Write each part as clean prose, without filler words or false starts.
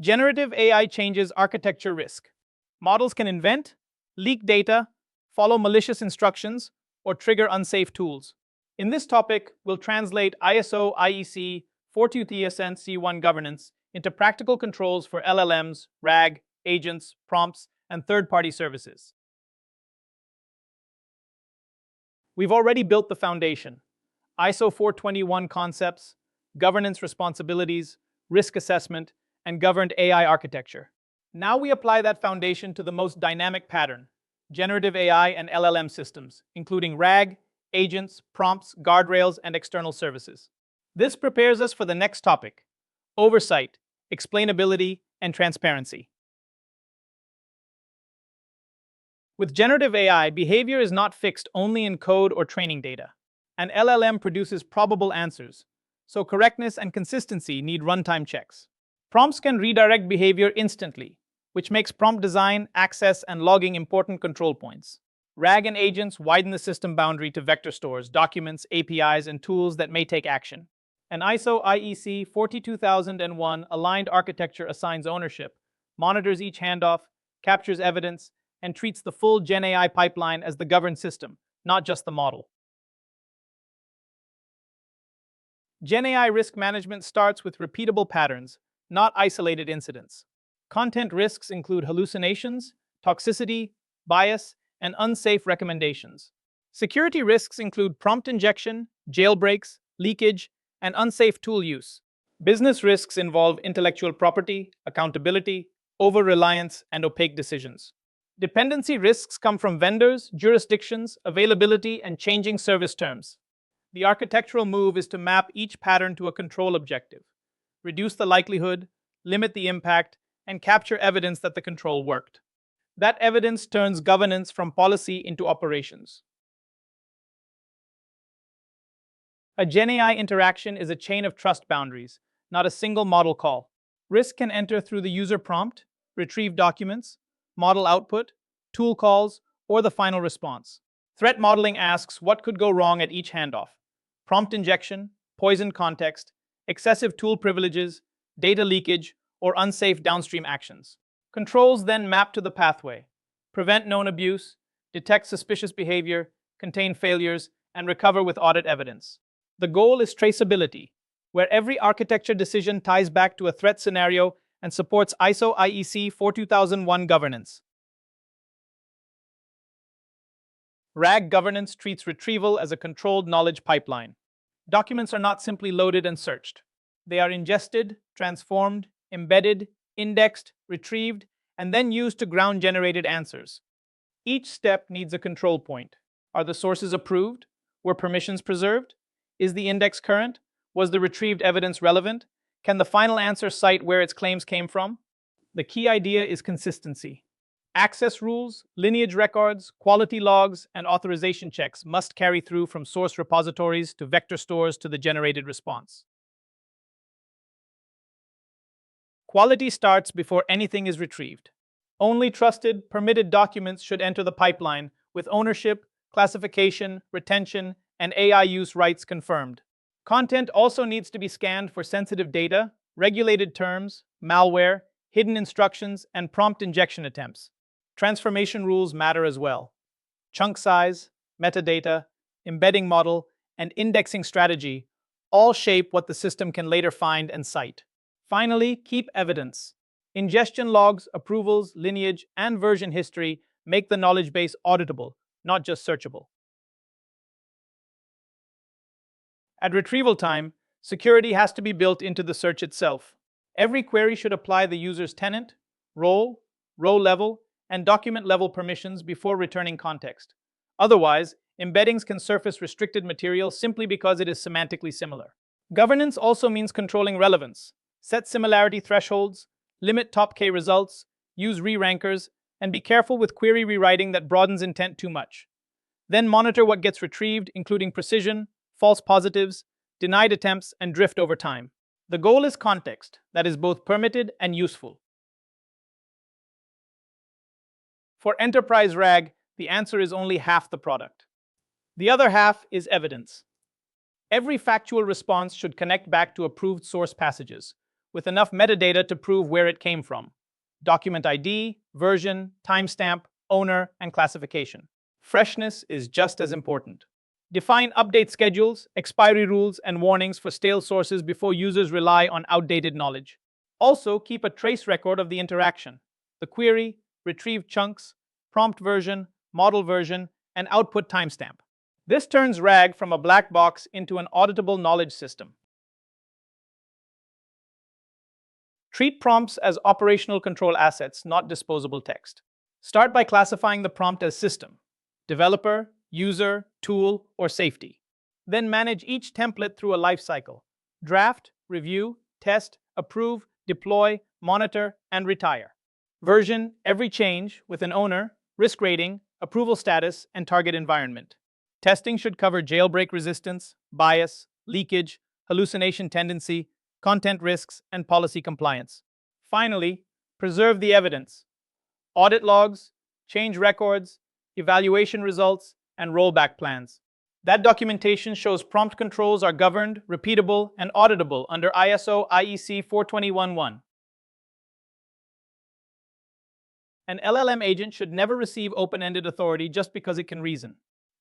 Generative AI changes architecture risk. Models can invent, leak data, follow malicious instructions, or trigger unsafe tools. In this topic, we'll translate ISO IEC 42000 governance into practical controls for LLMs, RAG, agents, prompts, and third-party services. We've already built the foundation: ISO 421 concepts, governance responsibilities, risk assessment, and governed AI architecture. Now we apply that foundation to the most dynamic pattern: generative AI and LLM systems, including RAG, agents, prompts, guardrails, and external services. This prepares us for the next topic: oversight, explainability, and transparency. With generative AI, behavior is not fixed only in code or training data. An LLM produces probable answers, so correctness and consistency need runtime checks. Prompts can redirect behavior instantly, which makes prompt design, access, and logging important control points. RAG and agents widen the system boundary to vector stores, documents, APIs, and tools that may take action. An ISO IEC 42001 aligned architecture assigns ownership, monitors each handoff, captures evidence, and treats the full GenAI pipeline as the governed system, not just the model. GenAI risk management starts with repeatable patterns, not isolated incidents. Content risks include hallucinations, toxicity, bias, and unsafe recommendations. Security risks include prompt injection, jailbreaks, leakage, and unsafe tool use. Business risks involve intellectual property, accountability, over-reliance, and opaque decisions. Dependency risks come from vendors, jurisdictions, availability, and changing service terms. The architectural move is to map each pattern to a control objective, reduce the likelihood, limit the impact, and capture evidence that the control worked. That evidence turns governance from policy into operations. A GenAI interaction is a chain of trust boundaries, not a single model call. Risk can enter through the user prompt, retrieve documents, model output, tool calls, or the final response. Threat modeling asks what could go wrong at each handoff: prompt injection, poisoned context, excessive tool privileges, data leakage, or unsafe downstream actions. Controls then map to the pathway: prevent known abuse, detect suspicious behavior, contain failures, and recover with audit evidence. The goal is traceability, where every architecture decision ties back to a threat scenario and supports ISO IEC 42001 governance. RAG governance treats retrieval as a controlled knowledge pipeline. Documents are not simply loaded and searched. They are ingested, transformed, embedded, indexed, retrieved, and then used to ground generated answers. Each step needs a control point. Are the sources approved? Were permissions preserved? Is the index current? Was the retrieved evidence relevant? Can the final answer cite where its claims came from? The key idea is consistency. Access rules, lineage records, quality logs, and authorization checks must carry through from source repositories to vector stores to the generated response. Quality starts before anything is retrieved. Only trusted, permitted documents should enter the pipeline, with ownership, classification, retention, and AI use rights confirmed. Content also needs to be scanned for sensitive data, regulated terms, malware, hidden instructions, and prompt injection attempts. Transformation rules matter as well. Chunk size, metadata, embedding model, and indexing strategy all shape what the system can later find and cite. Finally, keep evidence. Ingestion logs, approvals, lineage, and version history make the knowledge base auditable, not just searchable. At retrieval time, security has to be built into the search itself. Every query should apply the user's tenant, role, row level, and document level permissions before returning context. Otherwise, embeddings can surface restricted material simply because it is semantically similar. Governance also means controlling relevance. Set similarity thresholds, limit top K results, use re-rankers, and be careful with query rewriting that broadens intent too much. Then monitor what gets retrieved, including precision, false positives, denied attempts, and drift over time. The goal is context that is both permitted and useful. For enterprise RAG, the answer is only half the product. The other half is evidence. Every factual response should connect back to approved source passages, with enough metadata to prove where it came from. Document ID, version, timestamp, owner, and classification. Freshness is just as important. Define update schedules, expiry rules, and warnings for stale sources before users rely on outdated knowledge. Also, keep a trace record of the interaction: the query, retrieved chunks, prompt version, model version, and output timestamp. This turns RAG from a black box into an auditable knowledge system. Treat prompts as operational control assets, not disposable text. Start by classifying the prompt as system, developer, user, tool, or safety. Then manage each template through a lifecycle: draft, review, test, approve, deploy, monitor, and retire. Version every change with an owner, risk rating, approval status, and target environment. Testing should cover jailbreak resistance, bias, leakage, hallucination tendency, content risks, and policy compliance. Finally, preserve the evidence: audit logs, change records, evaluation results, and rollback plans. That documentation shows prompt controls are governed, repeatable, and auditable under ISO IEC 421-1. An LLM agent should never receive open-ended authority just because it can reason.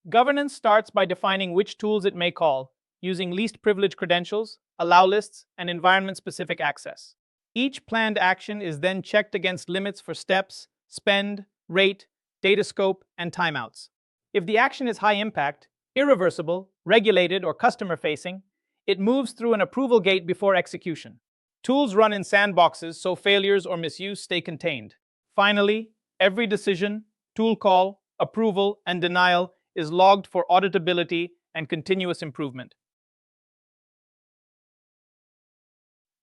Governance starts by defining which tools it may call, using least privilege credentials, allow lists, and environment-specific access. Each planned action is then checked against limits for steps, spend, rate, data scope, and timeouts. If the action is high impact, irreversible, regulated, or customer-facing, it moves through an approval gate before execution. Tools run in sandboxes so failures or misuse stay contained. Finally, every decision, tool call, approval, and denial is logged for auditability and continuous improvement.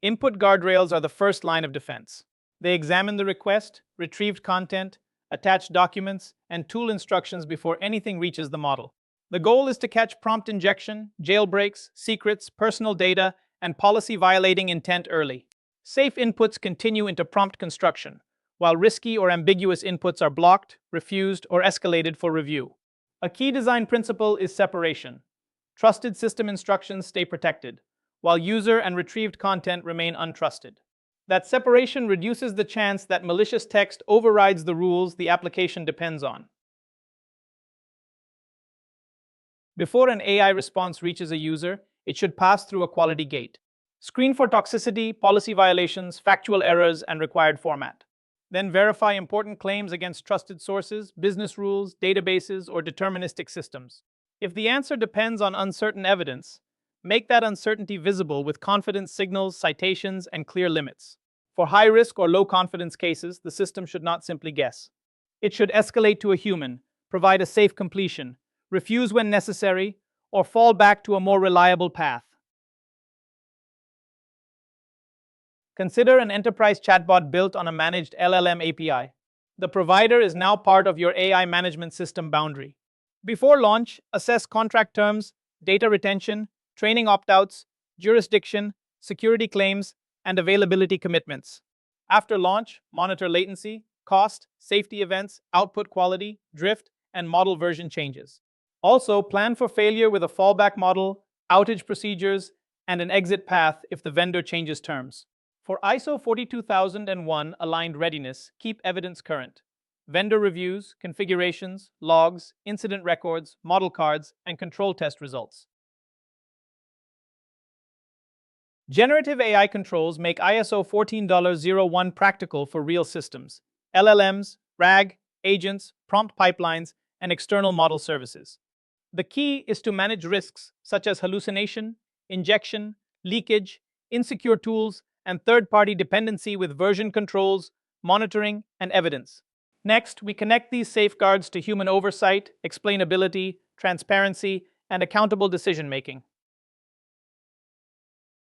Input guardrails are the first line of defense. They examine the request, retrieved content, attached documents, and tool instructions before anything reaches the model. The goal is to catch prompt injection, jailbreaks, secrets, personal data, and policy-violating intent early. Safe inputs continue into prompt construction, while risky or ambiguous inputs are blocked, refused, or escalated for review. A key design principle is separation. Trusted system instructions stay protected, while user and retrieved content remain untrusted. That separation reduces the chance that malicious text overrides the rules the application depends on. Before an AI response reaches a user, it should pass through a quality gate. Screen for toxicity, policy violations, factual errors, and required format. Then verify important claims against trusted sources, business rules, databases, or deterministic systems. If the answer depends on uncertain evidence, make that uncertainty visible with confidence signals, citations, and clear limits. For high-risk or low-confidence cases, the system should not simply guess. It should escalate to a human, provide a safe completion, refuse when necessary, or fall back to a more reliable path. Consider an enterprise chatbot built on a managed LLM API. The provider is now part of your AI management system boundary. Before launch, assess contract terms, data retention, training opt-outs, jurisdiction, security claims, and availability commitments. After launch, monitor latency, cost, safety events, output quality, drift, and model version changes. Also, plan for failure with a fallback model, outage procedures, and an exit path if the vendor changes terms. For ISO 42001 aligned readiness, keep evidence current. Vendor reviews, configurations, logs, incident records, model cards, and control test results. Generative AI controls make ISO 14.01 practical for real systems: LLMs, RAG, agents, prompt pipelines, and external model services. The key is to manage risks such as hallucination, injection, leakage, insecure tools, and third-party dependency with version controls, monitoring, and evidence. Next, we connect these safeguards to human oversight, explainability, transparency, and accountable decision-making.